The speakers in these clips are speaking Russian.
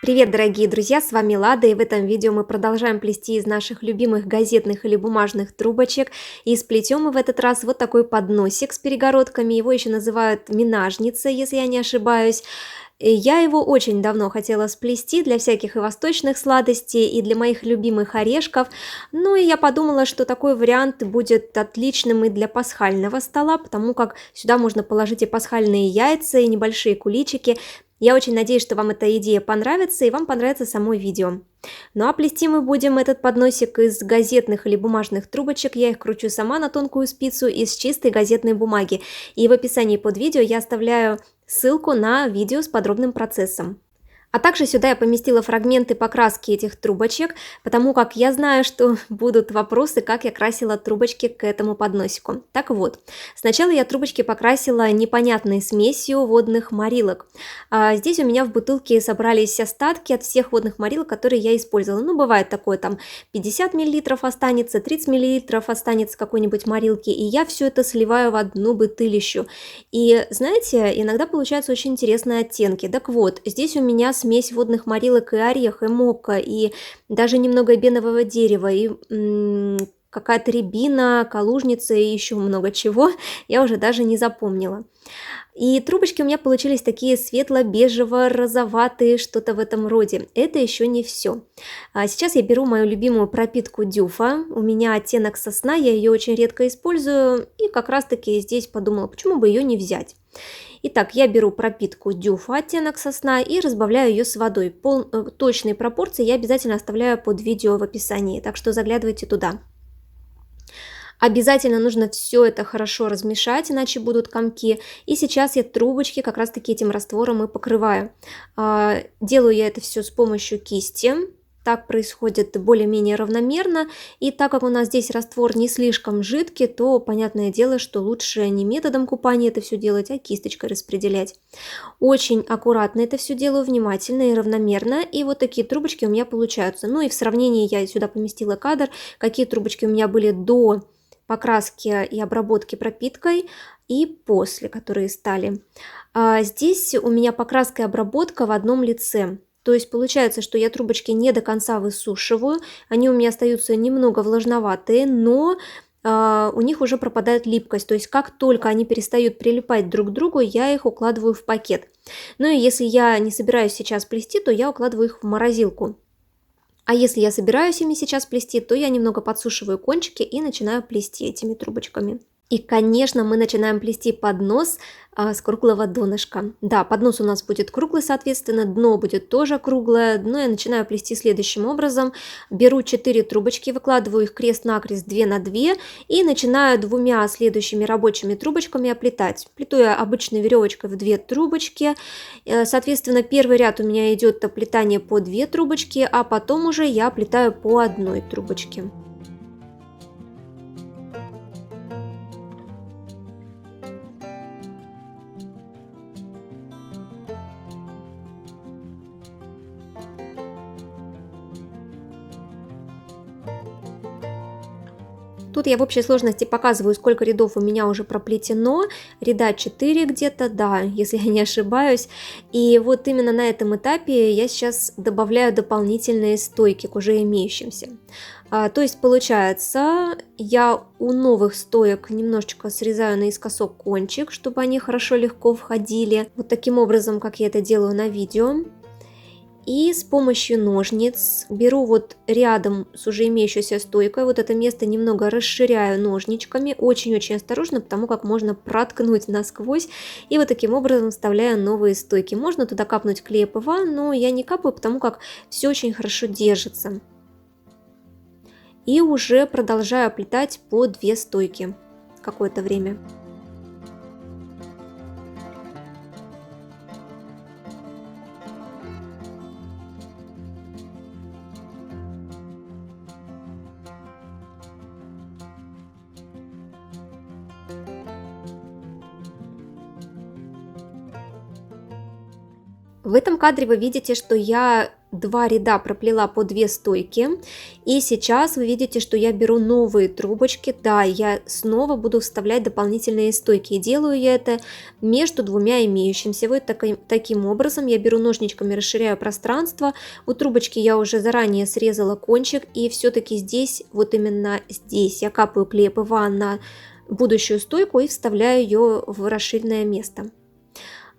Привет, дорогие друзья, с вами Лада, и в этом видео мы продолжаем плести из наших любимых газетных или бумажных трубочек. И сплетем мы в этот раз вот такой подносик с перегородками, его еще называют минажница, если я не ошибаюсь. И я его очень давно хотела сплести для всяких и восточных сладостей, и для моих любимых орешков. Ну и я подумала, что такой вариант будет отличным и для пасхального стола, потому как сюда можно положить и пасхальные яйца, и небольшие куличики. Я очень надеюсь, что вам эта идея понравится, и вам понравится само видео. Ну а плести мы будем этот подносик из газетных или бумажных трубочек. Я их кручу сама на тонкую спицу из чистой газетной бумаги. И в описании под видео я оставляю ссылку на видео с подробным процессом. А также сюда я поместила фрагменты покраски этих трубочек, потому как я знаю, что будут вопросы, как я красила трубочки к этому подносику. Так вот, сначала я трубочки покрасила непонятной смесью водных морилок. Здесь у меня в бутылке собрались остатки от всех водных морилок, которые я использовала. Ну, бывает такое, там 50 мл останется, 30 мл останется какой-нибудь морилки, и я все это сливаю в одну бутылищу. И знаете, иногда получаются очень интересные оттенки. Так вот, здесь у меня смесь водных морилок и орех, и мока, и даже немного бенового дерева, и какая-то рябина, калужница и еще много чего, я уже даже не запомнила. И трубочки у меня получились такие светло-бежево-розоватые, что-то в этом роде. Это еще не все. Сейчас я беру мою любимую пропитку Дюфа. У меня оттенок сосна, я ее очень редко использую. И как раз-таки здесь подумала, почему бы ее не взять. Итак, я беру пропитку Дюфа, оттенок сосна, и разбавляю ее с водой. Точные пропорции я обязательно оставляю под видео в описании, так что заглядывайте туда. Обязательно нужно все это хорошо размешать, иначе будут комки. И сейчас я трубочки как раз-таки этим раствором и покрываю. Делаю я это все с помощью кисти. Так происходит более-менее равномерно. И так как у нас здесь раствор не слишком жидкий, то понятное дело, что лучше не методом купания это все делать, а кисточкой распределять. Очень аккуратно это все делаю, внимательно и равномерно. И вот такие трубочки у меня получаются. Ну и в сравнении я сюда поместила кадр, какие трубочки у меня были до покраски и обработки пропиткой и после, которые стали. Здесь у меня покраска и обработка в одном лице. То есть получается, что я трубочки не до конца высушиваю, они у меня остаются немного влажноватые, но у них уже пропадает липкость. То есть как только они перестают прилипать друг к другу, я их укладываю в пакет. Ну и если я не собираюсь сейчас плести, то я укладываю их в морозилку. А если я собираюсь ими сейчас плести, то я немного подсушиваю кончики и начинаю плести этими трубочками. И, конечно, мы начинаем плести поднос с круглого донышка. Да, поднос у нас будет круглый, соответственно, дно будет тоже круглое. Дно я начинаю плести следующим образом. Беру 4 трубочки, выкладываю их крест-накрест 2 на 2 и начинаю двумя следующими рабочими трубочками оплетать. Плету я обычной веревочкой в 2 трубочки. Соответственно, первый ряд у меня идет оплетание по 2 трубочки, а потом уже я оплетаю по одной трубочке. Тут я в общей сложности показываю, сколько рядов у меня уже проплетено. Ряда 4 где-то, да, если я не ошибаюсь. И вот именно на этом этапе я сейчас добавляю дополнительные стойки к уже имеющимся. То есть получается, я у новых стоек немножечко срезаю наискосок кончик, чтобы они хорошо легко входили. Вот таким образом, как я это делаю на видео. И с помощью ножниц беру вот рядом с уже имеющейся стойкой, вот это место немного расширяю ножничками, очень-очень осторожно, потому как можно проткнуть насквозь, и вот таким образом вставляю новые стойки. Можно туда капнуть клея ПВА, но я не капаю, потому как все очень хорошо держится. И уже продолжаю оплетать по 2 стойки какое-то время. В этом кадре вы видите, что я 2 ряда проплела по 2 стойки, и сейчас вы видите, что я беру новые трубочки. Да, я снова буду вставлять дополнительные стойки, и делаю я это между двумя имеющимся. Вот таким образом я беру ножничками, расширяю пространство. У трубочки я уже заранее срезала кончик, и все-таки здесь, вот именно здесь, я капаю клей ПВА на будущую стойку и вставляю ее в расширенное место.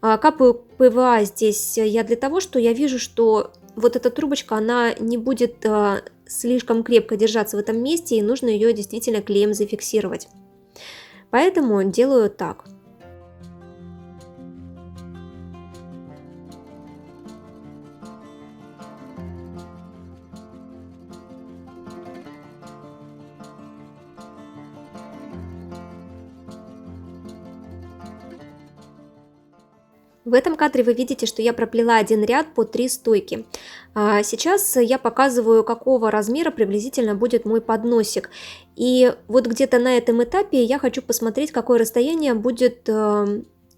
Капаю ПВА здесь я для того, что я вижу, что вот эта трубочка, она не будет слишком крепко держаться в этом месте, и нужно ее действительно клеем зафиксировать. Поэтому делаю так. В этом кадре вы видите, что я проплела один ряд по 3 стойки. Сейчас я показываю, какого размера приблизительно будет мой подносик. И вот где-то на этом этапе я хочу посмотреть, какое расстояние будет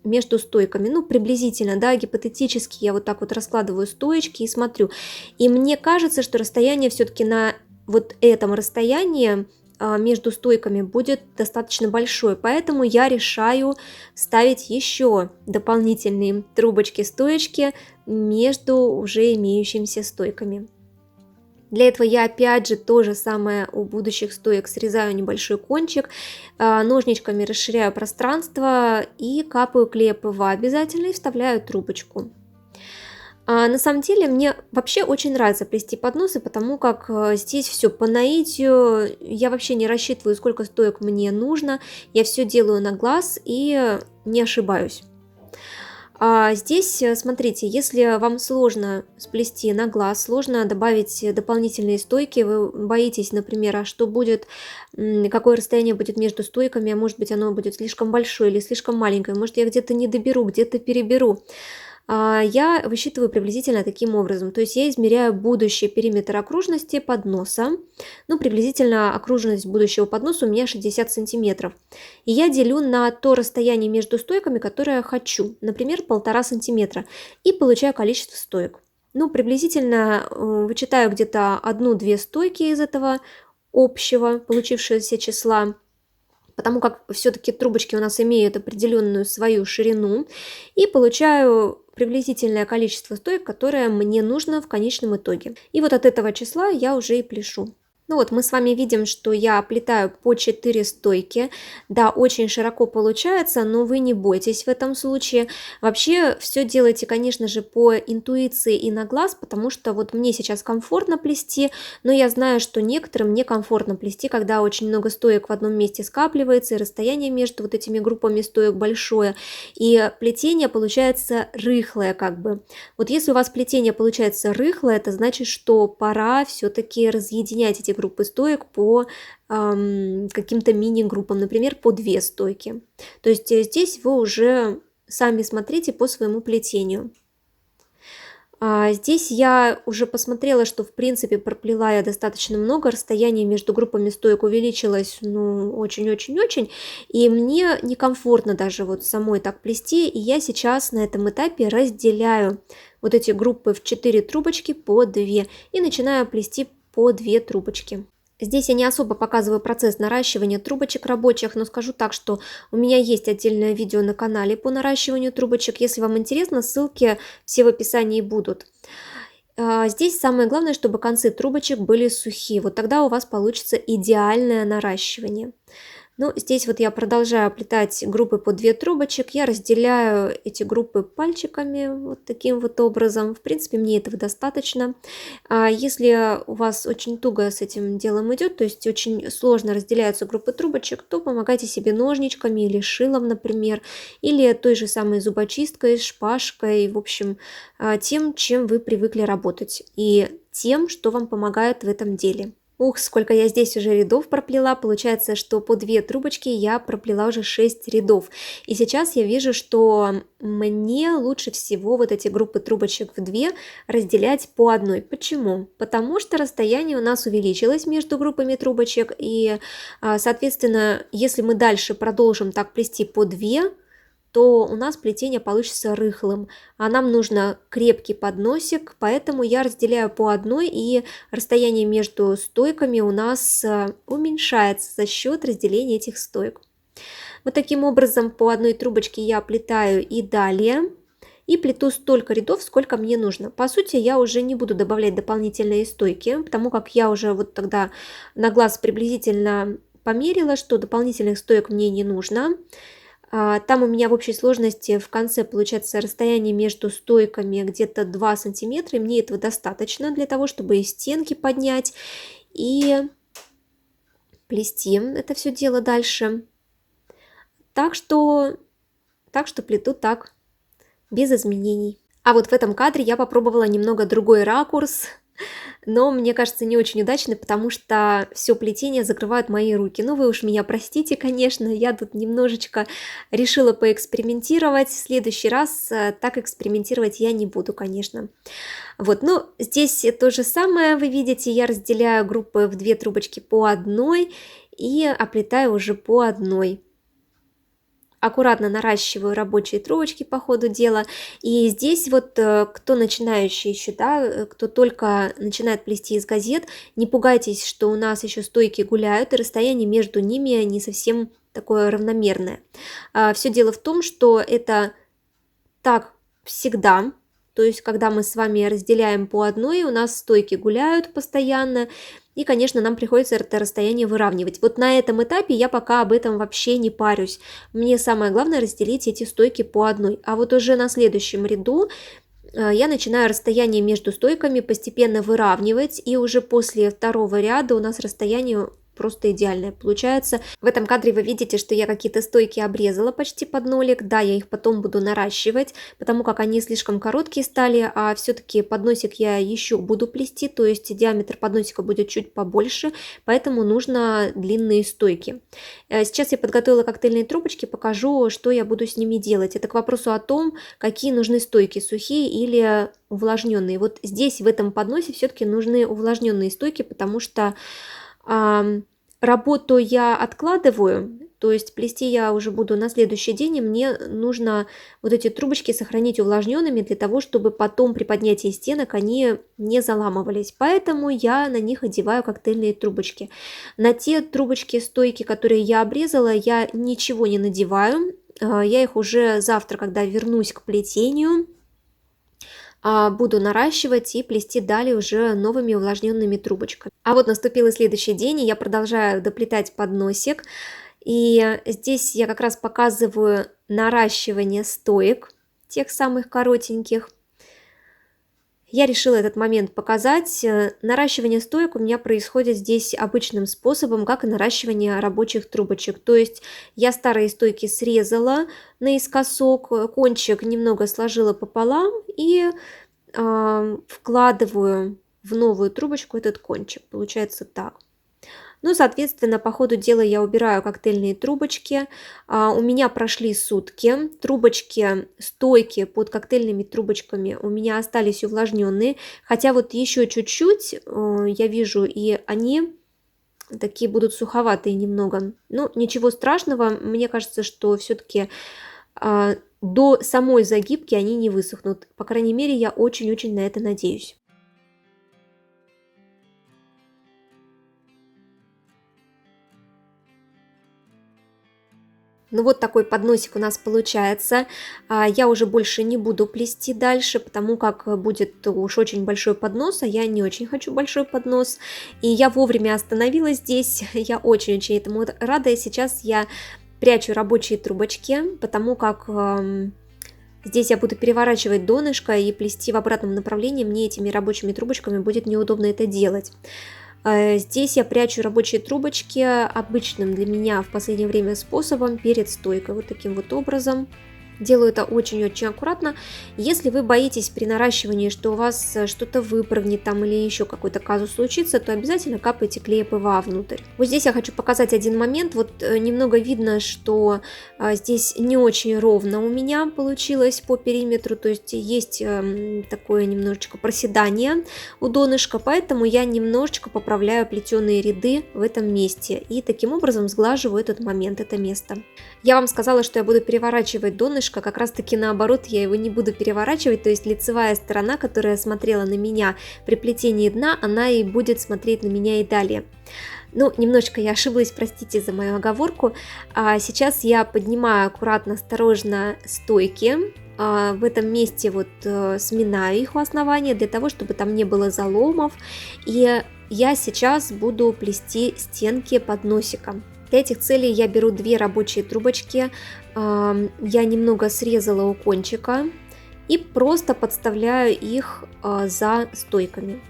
между стойками. Ну, приблизительно, да, гипотетически я вот так вот раскладываю стоечки и смотрю. И мне кажется, что расстояние все-таки на вот этом расстоянии между стойками будет достаточно большой, поэтому я решаю ставить еще дополнительные трубочки-стоечки между уже имеющимися стойками. Для этого я опять же то же самое у будущих стоек срезаю небольшой кончик, ножничками расширяю пространство и капаю клей ПВА обязательно и вставляю трубочку. На самом деле мне вообще очень нравится плести подносы, потому как здесь все по наитию, я вообще не рассчитываю, сколько стоек мне нужно, я все делаю на глаз и не ошибаюсь. Здесь, смотрите, если вам сложно сплести на глаз, сложно добавить дополнительные стойки, вы боитесь, например, а что будет, какое расстояние будет между стойками, а может быть оно будет слишком большое или слишком маленькое, может я где-то не доберу, где-то переберу. Я высчитываю приблизительно таким образом, то есть я измеряю будущий периметр окружности подноса, ну приблизительно окружность будущего подноса у меня 60 сантиметров, и я делю на то расстояние между стойками, которое я хочу, например 1,5 сантиметра, и получаю количество стоек. Ну приблизительно вычитаю где-то 1-2 стойки из этого общего получившегося числа, потому как все-таки трубочки у нас имеют определенную свою ширину, и получаю приблизительное количество стоек, которое мне нужно в конечном итоге. И вот от этого числа я уже и пляшу. Ну вот мы с вами видим, что я оплетаю по 4 стойки. Да, очень широко получается, но вы не бойтесь в этом случае. Вообще все делайте, конечно же, по интуиции и на глаз, потому что вот мне сейчас комфортно плести, но я знаю, что некоторым некомфортно плести, когда очень много стоек в одном месте скапливается, и расстояние между вот этими группами стоек большое, и плетение получается рыхлое как бы. Вот если у вас плетение получается рыхлое, это значит, что пора все-таки разъединять эти группы стоек по каким-то мини-группам, например, по 2 стойки. То есть здесь вы уже сами смотрите по своему плетению. Здесь я уже посмотрела, что в принципе проплела я достаточно много, расстояние между группами стоек увеличилось, ну, очень-очень-очень, и мне некомфортно даже вот самой так плести, и я сейчас на этом этапе разделяю вот эти группы в 4 трубочки по 2 и начинаю плести по 2 трубочки. Здесь я не особо показываю процесс наращивания трубочек рабочих, но скажу так, что у меня есть отдельное видео на канале по наращиванию трубочек. Если вам интересно, ссылки все в описании будут. Здесь самое главное, чтобы концы трубочек были сухие. Вот тогда у вас получится идеальное наращивание. Ну, здесь вот я продолжаю оплетать группы по 2 трубочек, я разделяю эти группы пальчиками вот таким вот образом, в принципе мне этого достаточно. Если у вас очень туго с этим делом идет, то есть очень сложно разделяются группы трубочек, то помогайте себе ножничками или шилом, например, или той же самой зубочисткой, шпажкой, в общем, тем, чем вы привыкли работать и тем, что вам помогает в этом деле. Ух, сколько я здесь уже рядов проплела, получается, что по 2 трубочки я проплела уже 6 рядов. И сейчас я вижу, что мне лучше всего вот эти группы трубочек в 2 разделять по одной. Почему? Потому что расстояние у нас увеличилось между группами трубочек, и, соответственно, если мы дальше продолжим так плести по 2, то у нас плетение получится рыхлым, а нам нужно крепкий подносик, поэтому я разделяю по одной, и расстояние между стойками у нас уменьшается за счет разделения этих стоек. Вот таким образом по одной трубочке я плетаю и далее. И плету столько рядов, сколько мне нужно. По сути, я уже не буду добавлять дополнительные стойки, потому как я уже вот тогда на глаз приблизительно померила, что дополнительных стоек мне не нужно. Там у меня в общей сложности в конце получается расстояние между стойками где-то 2 сантиметра, и мне этого достаточно для того, чтобы и стенки поднять, и плести это все дело дальше. Так что плету так, без изменений. А вот в этом кадре я попробовала немного другой ракурс, но мне кажется не очень удачный, потому что все плетение закрывают мои руки. Ну вы уж меня простите, конечно, я тут немножечко решила поэкспериментировать. В следующий раз так экспериментировать я не буду, конечно. Вот, ну здесь то же самое, вы видите, я разделяю группы в 2 трубочки по одной и оплетаю уже по одной. Аккуратно наращиваю рабочие трубочки по ходу дела. И здесь вот кто начинающий еще, да, кто только начинает плести из газет, не пугайтесь, что у нас еще стойки гуляют, и расстояние между ними не совсем такое равномерное. Все дело в том, что это так всегда. То есть, когда мы с вами разделяем по одной, у нас стойки гуляют постоянно, и, конечно, нам приходится это расстояние выравнивать. Вот на этом этапе я пока об этом вообще не парюсь. Мне самое главное разделить эти стойки по одной. А вот уже на следующем ряду я начинаю расстояние между стойками постепенно выравнивать, и уже после второго ряда у нас расстояние просто идеальное получается. В этом кадре вы видите, что я какие-то стойки обрезала почти под нолик. Да, я их потом буду наращивать, потому как они слишком короткие стали, а все-таки подносик я еще буду плести, то есть диаметр подносика будет чуть побольше, поэтому нужно длинные стойки. Сейчас я подготовила коктейльные трубочки, покажу, что я буду с ними делать. Это к вопросу о том, какие нужны стойки, сухие или увлажненные. Вот здесь в этом подносе все-таки нужны увлажненные стойки, потому что работу я откладываю, то есть плести я уже буду на следующий день, и мне нужно вот эти трубочки сохранить увлажненными для того, чтобы потом при поднятии стенок они не заламывались. Поэтому я на них одеваю коктейльные трубочки. На те трубочки, стойки, которые я обрезала, я ничего не надеваю. Я их уже завтра, когда вернусь к плетению, буду наращивать и плести далее уже новыми увлажненными трубочками. А вот наступил и следующий день, и я продолжаю доплетать подносик. И здесь я как раз показываю наращивание стоек, тех самых коротеньких. Я решила этот момент показать. Наращивание стоек у меня происходит здесь обычным способом, как и наращивание рабочих трубочек. То есть я старые стойки срезала наискосок, кончик немного сложила пополам и вкладываю в новую трубочку этот кончик. Получается так. Ну, соответственно, по ходу дела я убираю коктейльные трубочки. У меня прошли сутки. Трубочки, стойки под коктейльными трубочками у меня остались увлажненные. Хотя вот еще чуть-чуть, я вижу, и они такие будут суховатые немного. Ну, ничего страшного. Мне кажется, что все-таки до самой загибки они не высохнут. По крайней мере, я очень-очень на это надеюсь. Ну вот такой подносик у нас получается. Я уже больше не буду плести дальше, потому как будет уж очень большой поднос, а я не очень хочу большой поднос. И я вовремя остановилась здесь, я очень-очень этому рада. И сейчас я прячу рабочие трубочки, потому как здесь я буду переворачивать донышко и плести в обратном направлении. Мне этими рабочими трубочками будет неудобно это делать. Здесь я прячу рабочие трубочки обычным для меня в последнее время способом перед стойкой. Вот таким вот образом. Делаю это очень-очень аккуратно. Если вы боитесь при наращивании, что у вас что-то выпрыгнет там или еще какой-то казус случится, то обязательно капайте клей ПВА внутрь. Вот здесь я хочу показать один момент. Вот немного видно, что здесь не очень ровно у меня получилось по периметру. То есть есть такое немножечко проседание у донышка, поэтому я немножечко поправляю плетеные ряды в этом месте. И таким образом сглаживаю этот момент, это место. Я вам сказала, что я буду переворачивать донышко донышка как раз-таки наоборот, я его не буду переворачивать, то есть лицевая сторона, которая смотрела на меня при плетении дна, она и будет смотреть на меня и далее. Ну, немножечко я ошиблась, простите за мою оговорку. Сейчас я поднимаю аккуратно, осторожно стойки. В этом месте вот сминаю их у основания для того, чтобы там не было заломов. И я сейчас буду плести стенки под носиком. Для этих целей я беру 2 рабочие трубочки, я немного срезала у кончика и просто подставляю их за стойками.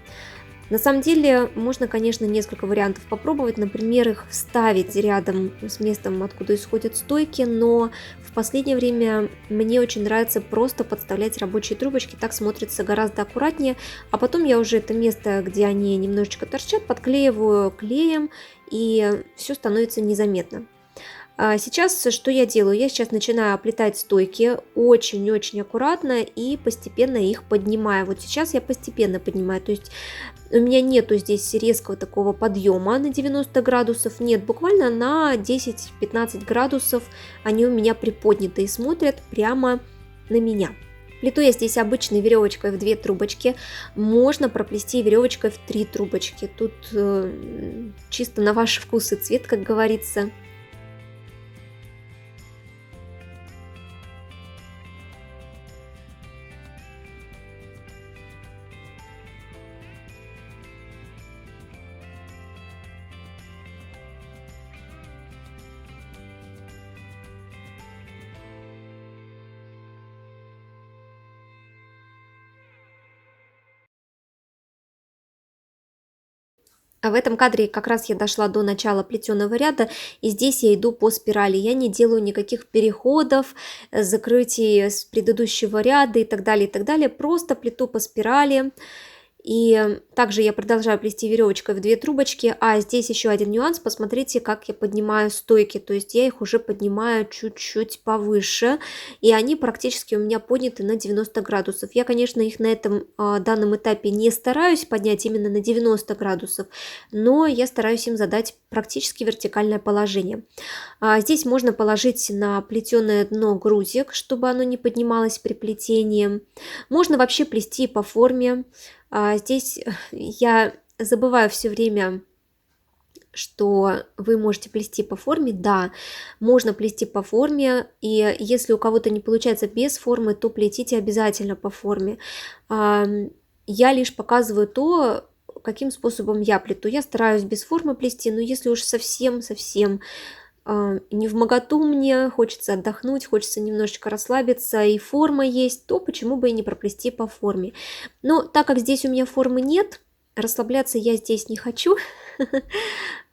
На самом деле можно, конечно, несколько вариантов попробовать, например, их вставить рядом с местом, откуда исходят стойки, но в последнее время мне очень нравится просто подставлять рабочие трубочки, так смотрится гораздо аккуратнее, а потом я уже это место, где они немножечко торчат, подклеиваю клеем, и все становится незаметно. Сейчас что я делаю? Я сейчас начинаю оплетать стойки очень-очень аккуратно и постепенно их поднимаю. Вот сейчас я постепенно поднимаю, то есть у меня нету здесь резкого такого подъема на 90 градусов, нет, буквально на 10-15 градусов они у меня приподняты и смотрят прямо на меня. Плету я здесь обычной веревочкой в 2 трубочки, можно проплести веревочкой в 3 трубочки, тут чисто на ваш вкус и цвет, как говорится. А в этом кадре как раз я дошла до начала плетеного ряда, и здесь я иду по спирали. Я не делаю никаких переходов, закрытий с предыдущего ряда и так далее, и так далее. Просто плету по спирали. И также я продолжаю плести веревочкой в 2 трубочки. А здесь еще один нюанс. Посмотрите, как я поднимаю стойки. То есть я их уже поднимаю чуть-чуть повыше. И они практически у меня подняты на 90 градусов. Я, конечно, их на этом данном этапе не стараюсь поднять именно на 90 градусов. Но я стараюсь им задать практически вертикальное положение. Здесь можно положить на плетеное дно грузик, чтобы оно не поднималось при плетении. Можно вообще плести по форме. Здесь я забываю все время, что вы можете плести по форме. Да, можно плести по форме, и если у кого-то не получается без формы, то плетите обязательно по форме. Я лишь показываю то, каким способом я плету. Я стараюсь без формы плести, но если уж совсем-совсем не вмоготу мне, хочется отдохнуть, хочется немножечко расслабиться, и форма есть, то почему бы и не проплести по форме. Но так как здесь у меня формы нет, расслабляться я здесь не хочу,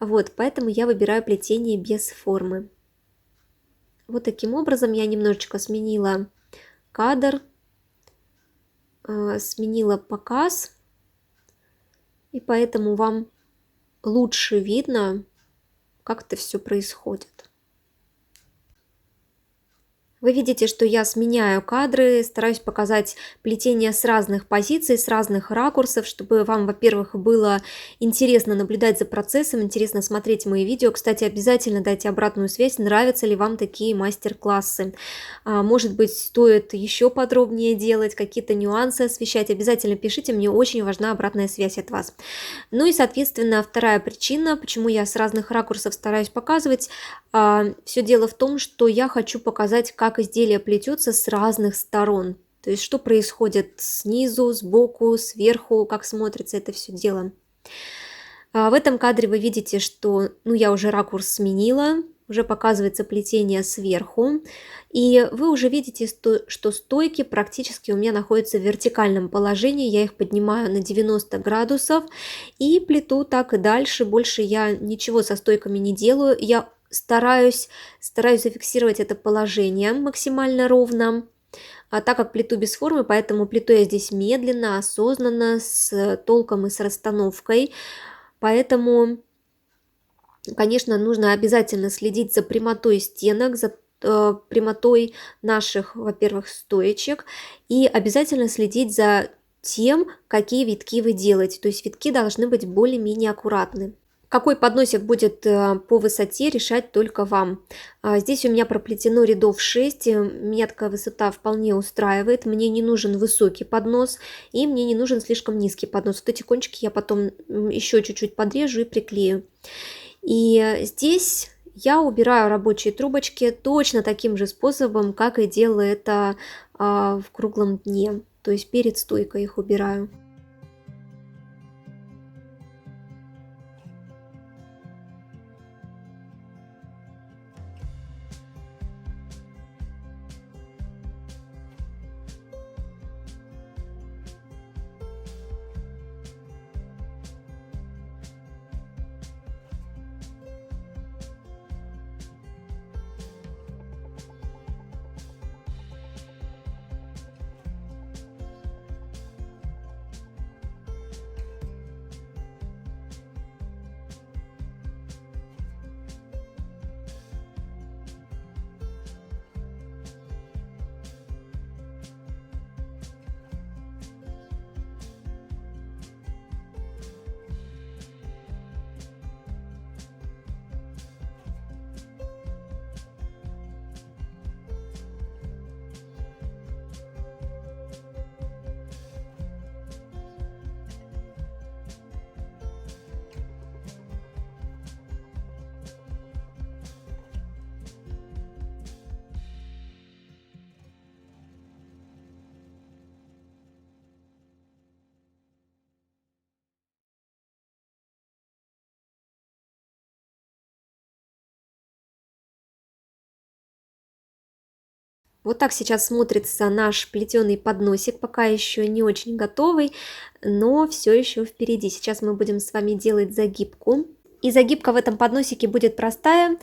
вот, поэтому я выбираю плетение без формы. Вот таким образом я немножечко сменила кадр, сменила показ, и поэтому вам лучше видно, как это все происходит. Вы видите, что я сменяю кадры, стараюсь показать плетение с разных позиций, с разных ракурсов, чтобы вам, во-первых, было интересно наблюдать за процессом, интересно смотреть мои видео. Кстати, обязательно дайте обратную связь, нравятся ли вам такие мастер-классы. Может быть, стоит еще подробнее делать, какие-то нюансы освещать. Обязательно пишите, мне очень важна обратная связь от вас. Ну и, соответственно, вторая причина, почему я с разных ракурсов стараюсь показывать. Все дело в том, что я хочу показать, как изделие плетется с разных сторон. То есть, что происходит снизу, сбоку, сверху, как смотрится это все дело. В этом кадре вы видите, что я уже ракурс сменила, уже показывается плетение сверху. И вы уже видите, что стойки практически у меня находятся в вертикальном положении. Я их поднимаю на 90 градусов и плету так и дальше. Больше я ничего со стойками не делаю. Я стараюсь зафиксировать это положение максимально ровно, так как плету без формы, поэтому плету я здесь медленно, осознанно, с толком и с расстановкой. Поэтому, конечно, нужно обязательно следить за прямотой стенок, за прямотой наших, во-первых, стоечек, и обязательно следить за тем, какие витки вы делаете. То есть витки должны быть более-менее аккуратны. Какой подносик будет по высоте, решать только вам. Здесь у меня проплетено рядов 6, меня такая высота вполне устраивает, мне не нужен высокий поднос и мне не нужен слишком низкий поднос. Вот эти кончики я потом еще чуть-чуть подрежу и приклею. И здесь я убираю рабочие трубочки точно таким же способом, как и делаю это в круглом дне, то есть перед стойкой их убираю. Вот так сейчас смотрится наш плетеный подносик, пока еще не очень готовый, но все еще впереди. Сейчас мы будем с вами делать загибку. И загибка в этом подносике будет простая.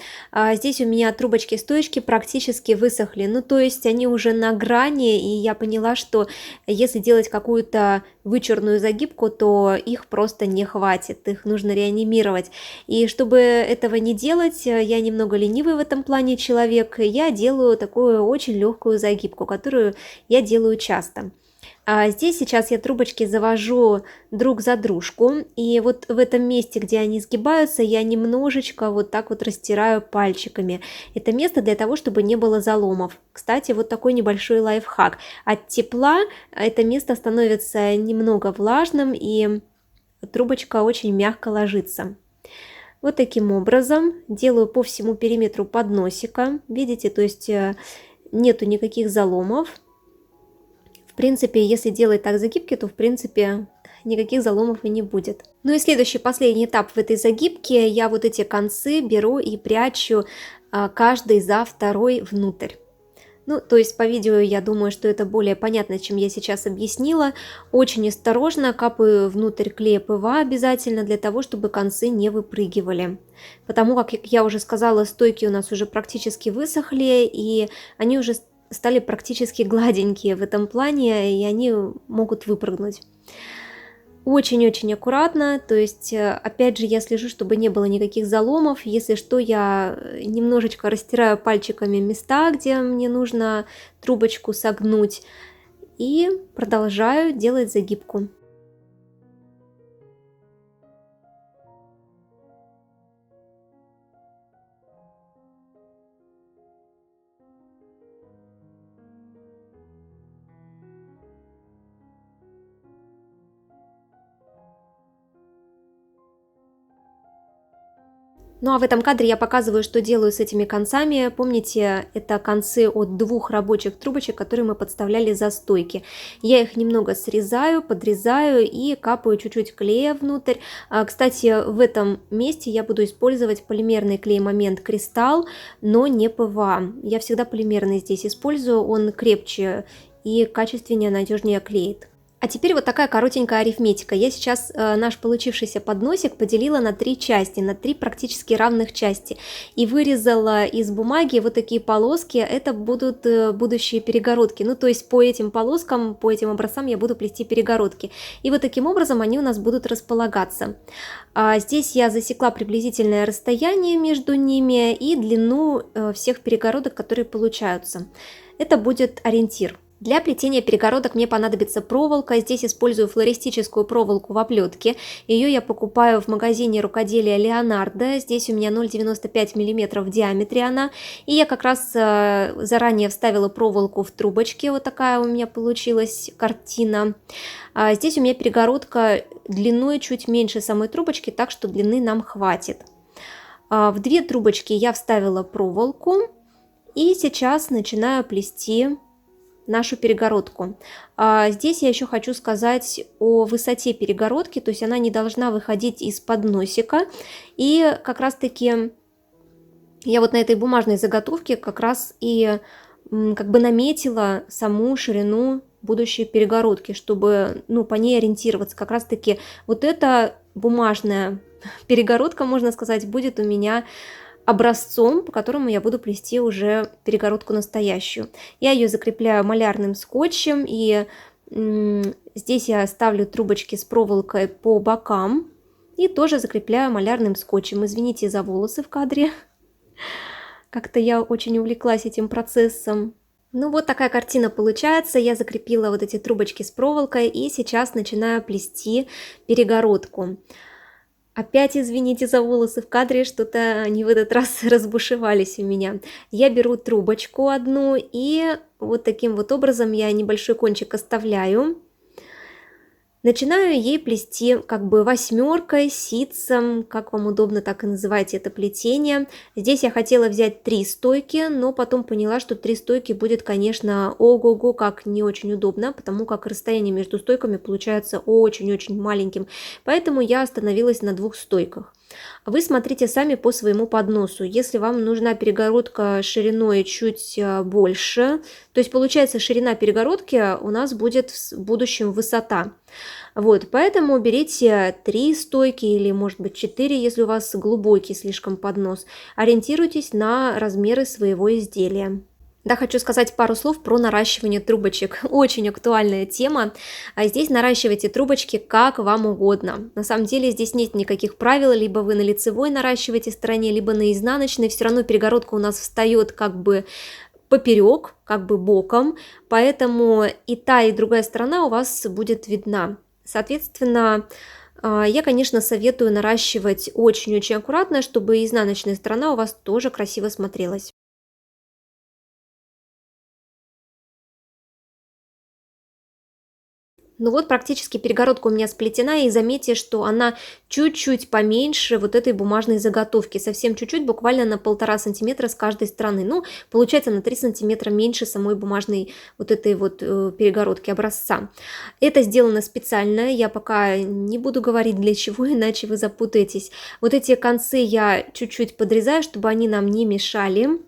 Здесь у меня трубочки-стоечки практически высохли. Ну, то есть они уже на грани, и я поняла, что если делать какую-то вычурную загибку, то их просто не хватит, их нужно реанимировать. И чтобы этого не делать, я немного ленивый в этом плане человек, я делаю такую очень легкую загибку, которую я делаю часто. Здесь сейчас я трубочки завожу друг за дружку, и вот в этом месте, где они сгибаются, я немножечко вот так вот растираю пальчиками. Это место для того, чтобы не было заломов. Кстати, вот такой небольшой лайфхак. От тепла это место становится немного влажным, и трубочка очень мягко ложится. Вот таким образом делаю по всему периметру подносика. Видите, то есть нету никаких заломов. В принципе, если делать так загибки, то в принципе никаких заломов и не будет. Ну и следующий, последний этап в этой загибке, я вот эти концы беру и прячу каждый за второй внутрь. Ну, то есть по видео я думаю, что это более понятно, чем я сейчас объяснила. Очень осторожно капаю внутрь клея ПВА обязательно, для того, чтобы концы не выпрыгивали. Потому как я уже сказала, стойки у нас уже практически высохли, и они уже стали практически гладенькие в этом плане, и они могут выпрыгнуть. Очень-очень аккуратно, то есть, опять же, я слежу, чтобы не было никаких заломов. Если что, я немножечко растираю пальчиками места, где мне нужно трубочку согнуть, и продолжаю делать загибку. Ну а в этом кадре я показываю, что делаю с этими концами. Помните, это концы от двух рабочих трубочек, которые мы подставляли за стойки. Я их немного срезаю, подрезаю и капаю чуть-чуть клея внутрь. Кстати, в этом месте я буду использовать полимерный клей Момент Кристалл, но не ПВА. Я всегда полимерный здесь использую, он крепче и качественнее, надежнее клеит. А теперь вот такая коротенькая арифметика. Я сейчас наш получившийся подносик поделила на 3 части, на 3 практически равных части. И вырезала из бумаги вот такие полоски, это будут будущие перегородки. Ну, то есть по этим полоскам, по этим образцам я буду плести перегородки. И вот таким образом они у нас будут располагаться. Здесь я засекла приблизительное расстояние между ними и длину всех перегородок, которые получаются. Это будет ориентир. Для плетения перегородок мне понадобится проволока. Здесь использую флористическую проволоку в оплетке. Ее я покупаю в магазине рукоделия Леонардо. Здесь у меня 0,95 мм в диаметре она. И я как раз заранее вставила проволоку в трубочки. Вот такая у меня получилась картина. Здесь у меня перегородка длиной чуть меньше самой трубочки, так что длины нам хватит. В две трубочки я вставила проволоку. И сейчас начинаю плести нашу перегородку. Здесь я еще хочу сказать о высоте перегородки, то есть она не должна выходить из-под носика. И как раз таки я вот на этой бумажной заготовке как раз и как бы наметила саму ширину будущей перегородки, чтобы по ней ориентироваться. Как раз таки вот эта бумажная перегородка, можно сказать, будет у меня образцом, по которому я буду плести уже перегородку настоящую. Я ее закрепляю малярным скотчем, и здесь я ставлю трубочки с проволокой по бокам и тоже закрепляю малярным скотчем. Извините за волосы в кадре, как-то я очень увлеклась этим процессом. Ну вот такая картина получается. Я закрепила вот эти трубочки с проволокой и сейчас начинаю плести перегородку. Опять извините за волосы в кадре, что-то они в этот раз разбушевались у меня. Я беру трубочку одну и вот таким вот образом я небольшой кончик оставляю. Начинаю ей плести как бы восьмеркой, ситцем, как вам удобно, так и называйте это плетение. Здесь я хотела взять 3 стойки, но потом поняла, что 3 стойки будет, конечно, ого-го, как не очень удобно, потому как расстояние между стойками получается очень-очень маленьким. Поэтому я остановилась на 2 стойках. Вы смотрите сами по своему подносу. Если вам нужна перегородка шириной чуть больше, то есть получается ширина перегородки у нас будет в будущем высота. Вот, поэтому берите 3 стойки или может быть 4, если у вас глубокий слишком поднос. Ориентируйтесь на размеры своего изделия. Да, хочу сказать пару слов про наращивание трубочек. Очень актуальная тема. Здесь наращивайте трубочки как вам угодно. На самом деле здесь нет никаких правил, либо вы на лицевой наращиваете стороне, либо на изнаночной. Все равно перегородка у нас встает как бы поперек, как бы боком, поэтому и та, и другая сторона у вас будет видна. Соответственно, я, конечно, советую наращивать очень-очень аккуратно, чтобы изнаночная сторона у вас тоже красиво смотрелась. Ну вот практически перегородка у меня сплетена, и заметьте, что она чуть-чуть поменьше вот этой бумажной заготовки, совсем чуть-чуть, буквально на 1,5 сантиметра с каждой стороны. Ну, получается на 3 сантиметра меньше самой бумажной вот этой вот перегородки образца. Это сделано специально, я пока не буду говорить для чего, иначе вы запутаетесь. Вот эти концы я чуть-чуть подрезаю, чтобы они нам не мешали.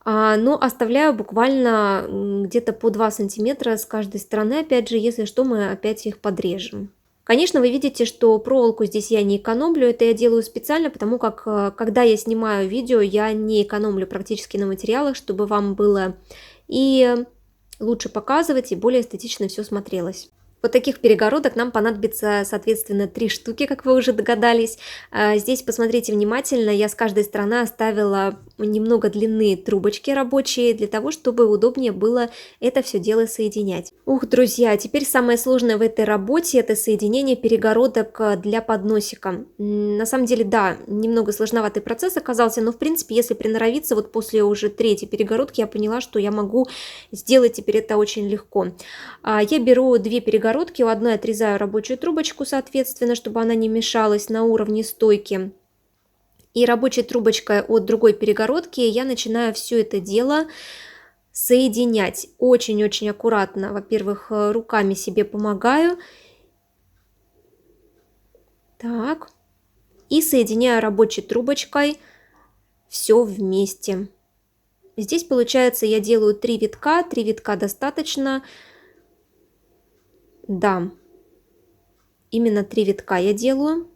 Но оставляю буквально где-то по 2 сантиметра с каждой стороны, опять же, если что, мы опять их подрежем. Конечно, вы видите, что проволоку здесь я не экономлю, это я делаю специально, потому как, когда я снимаю видео, я не экономлю практически на материалах, чтобы вам было и лучше показывать, и более эстетично все смотрелось. Вот таких перегородок нам понадобится, соответственно, 3 штуки, как вы уже догадались. Здесь посмотрите внимательно, я с каждой стороны оставила немного длины трубочки рабочие, для того, чтобы удобнее было это все дело соединять. Ух, друзья, теперь самое сложное в этой работе — это соединение перегородок для подносика. На самом деле, да, немного сложноватый процесс оказался, но в принципе, если приноровиться, вот после уже 3-й перегородки я поняла, что я могу сделать теперь это очень легко. Я беру 2 перегородки, у одной отрезаю рабочую трубочку, соответственно, чтобы она не мешалась на уровне стойки. И рабочей трубочкой от другой перегородки я начинаю все это дело соединять. Очень-очень аккуратно. Во-первых, руками себе помогаю. Так. И соединяю рабочей трубочкой все вместе. Здесь получается я делаю 3 витка. 3 витка достаточно. Да, именно 3 витка я делаю.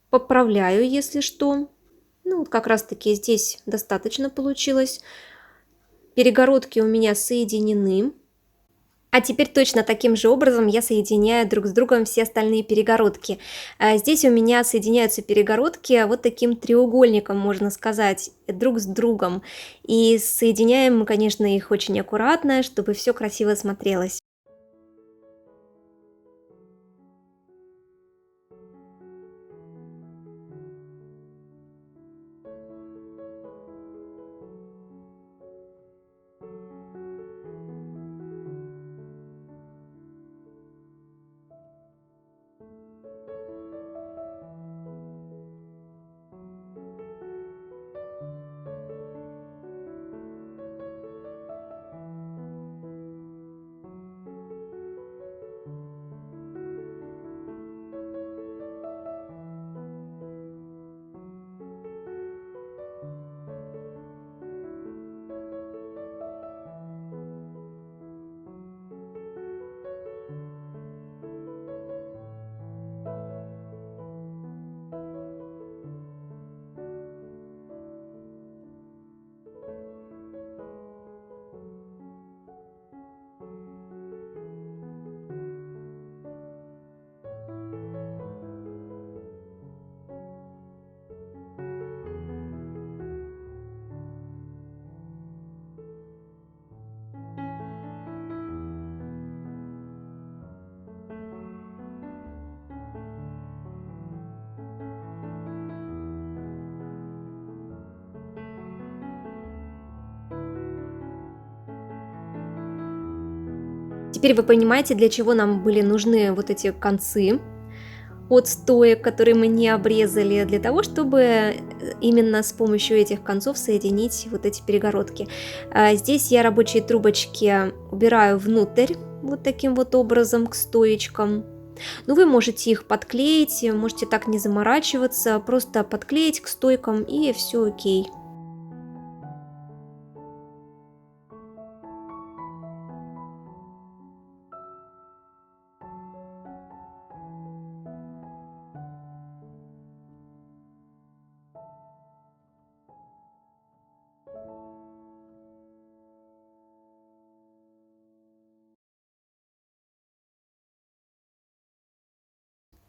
Поправляю, если что. Ну, вот как раз таки здесь достаточно получилось. Перегородки у меня соединены. А теперь точно таким же образом я соединяю друг с другом все остальные перегородки. Здесь у меня соединяются перегородки вот таким треугольником, можно сказать, друг с другом. И соединяем мы, конечно, их очень аккуратно, чтобы все красиво смотрелось. Теперь вы понимаете, для чего нам были нужны вот эти концы от стоек, которые мы не обрезали, для того, чтобы именно с помощью этих концов соединить вот эти перегородки. Здесь я рабочие трубочки убираю внутрь вот таким вот образом к стоечкам. Ну, вы можете их подклеить, можете так не заморачиваться, просто подклеить к стойкам и все окей.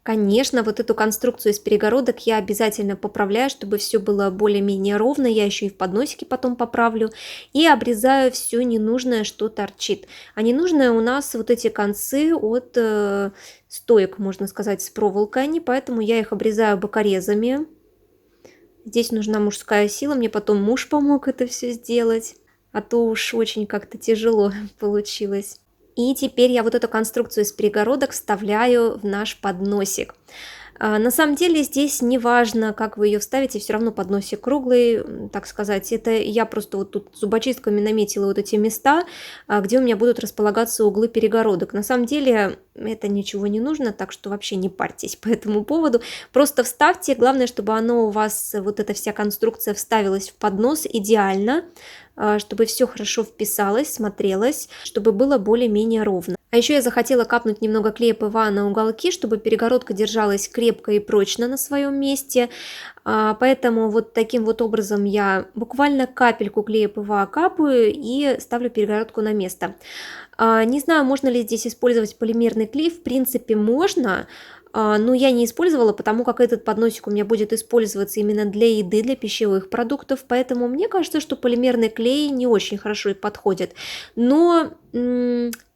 Конечно, вот эту конструкцию из перегородок я обязательно поправляю, чтобы все было более-менее ровно. Я еще и в подносике потом поправлю. И обрезаю все ненужное, что торчит. А ненужное у нас вот эти концы от стоек, можно сказать, с проволокой они, поэтому я их обрезаю бокорезами. Здесь нужна мужская сила, мне потом муж помог это все сделать, а то уж очень как-то тяжело получилось. И теперь я вот эту конструкцию из перегородок вставляю в наш подносик. На самом деле здесь не важно, как вы ее вставите, все равно подносик круглый, так сказать. Это я просто вот тут зубочистками наметила вот эти места, где у меня будут располагаться углы перегородок. На самом деле это ничего не нужно, так что вообще не парьтесь по этому поводу. Просто вставьте, главное, чтобы оно у вас, вот эта вся конструкция вставилась в поднос идеально, чтобы все хорошо вписалось, смотрелось, чтобы было более-менее ровно. А еще я захотела капнуть немного клея ПВА на уголки, чтобы перегородка держалась крепко и прочно на своем месте. Поэтому вот таким вот образом я буквально капельку клея ПВА капаю и ставлю перегородку на место. Не знаю, можно ли здесь использовать полимерный клей, в принципе можно, но я не использовала, потому как этот подносик у меня будет использоваться именно для еды, для пищевых продуктов, поэтому мне кажется, что полимерный клей не очень хорошо и подходит. Но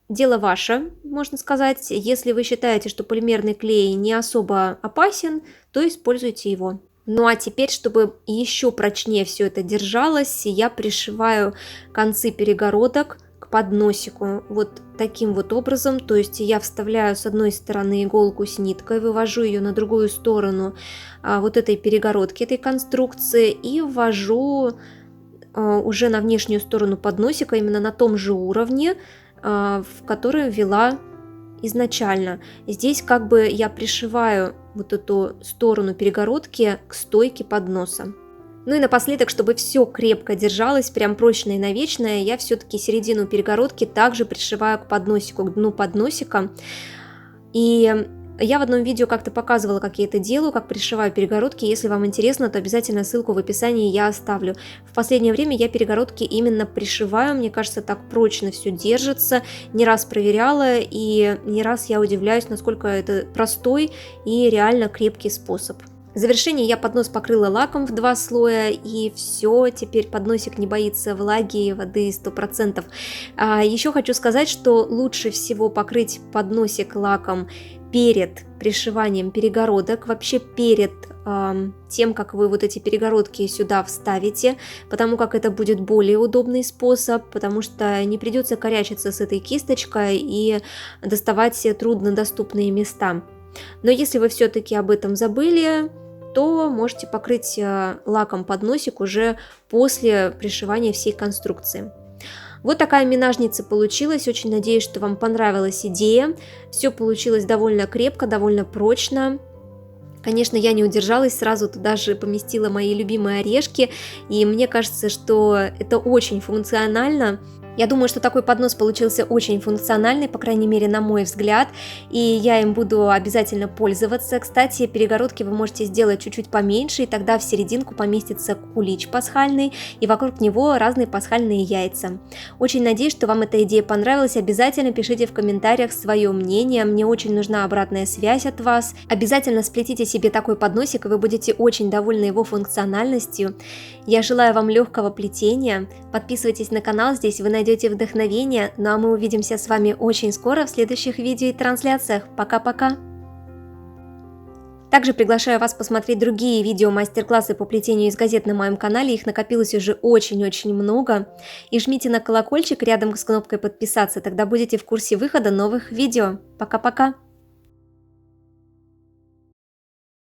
дело ваше, можно сказать. Если вы считаете, что полимерный клей не особо опасен, то используйте его. Ну а теперь, чтобы еще прочнее все это держалось, я пришиваю концы перегородок к подносику вот таким вот образом. То есть я вставляю с одной стороны иголку с ниткой, вывожу ее на другую сторону вот этой перегородки, этой конструкции, и ввожу уже на внешнюю сторону подносика, именно на том же уровне, в который ввела изначально. Здесь как бы я пришиваю вот эту сторону перегородки к стойке подноса. Ну и напоследок, чтобы все крепко держалось, прям прочное и навечное, я все-таки середину перегородки также пришиваю к подносику, к дну подносика. И Я в одном видео как-то показывала, как я это делаю, как пришиваю перегородки. Если вам интересно, то обязательно ссылку в описании я оставлю. В последнее время я перегородки именно пришиваю, мне кажется, так прочно все держится. Не раз проверяла, и не раз я удивляюсь, насколько это простой и реально крепкий способ. В завершение я поднос покрыла лаком в 2 слоя, и все, теперь подносик не боится влаги и воды 100%. Еще хочу сказать, что лучше всего покрыть подносик лаком перед пришиванием перегородок, вообще перед тем, как вы вот эти перегородки сюда вставите, потому как это будет более удобный способ, потому что не придется корячиться с этой кисточкой и доставать все труднодоступные места. Но если вы все-таки об этом забыли, то можете покрыть лаком подносик уже после пришивания всей конструкции. Вот такая минажница получилась. Очень надеюсь, что вам понравилась идея. Все получилось довольно крепко, довольно прочно. Конечно, я не удержалась, сразу туда же поместила мои любимые орешки. И мне кажется, что это очень функционально. Я думаю, что такой поднос получился очень функциональный, по крайней мере, на мой взгляд, и я им буду обязательно пользоваться. Кстати, перегородки вы можете сделать чуть-чуть поменьше, и тогда в серединку поместится кулич пасхальный, и вокруг него разные пасхальные яйца. Очень надеюсь, что вам эта идея понравилась. Обязательно пишите в комментариях свое мнение, мне очень нужна обратная связь от вас. Обязательно сплетите себе такой подносик, и вы будете очень довольны его функциональностью. Я желаю вам легкого плетения. Подписывайтесь на канал, здесь вы найдете вдохновение. Ну а мы увидимся с вами очень скоро в следующих видео и трансляциях. Пока-пока! Также приглашаю вас посмотреть другие видео мастер-классы по плетению из газет на моем канале. Их накопилось уже очень-очень много. И жмите на колокольчик рядом с кнопкой подписаться, тогда будете в курсе выхода новых видео. Пока-пока!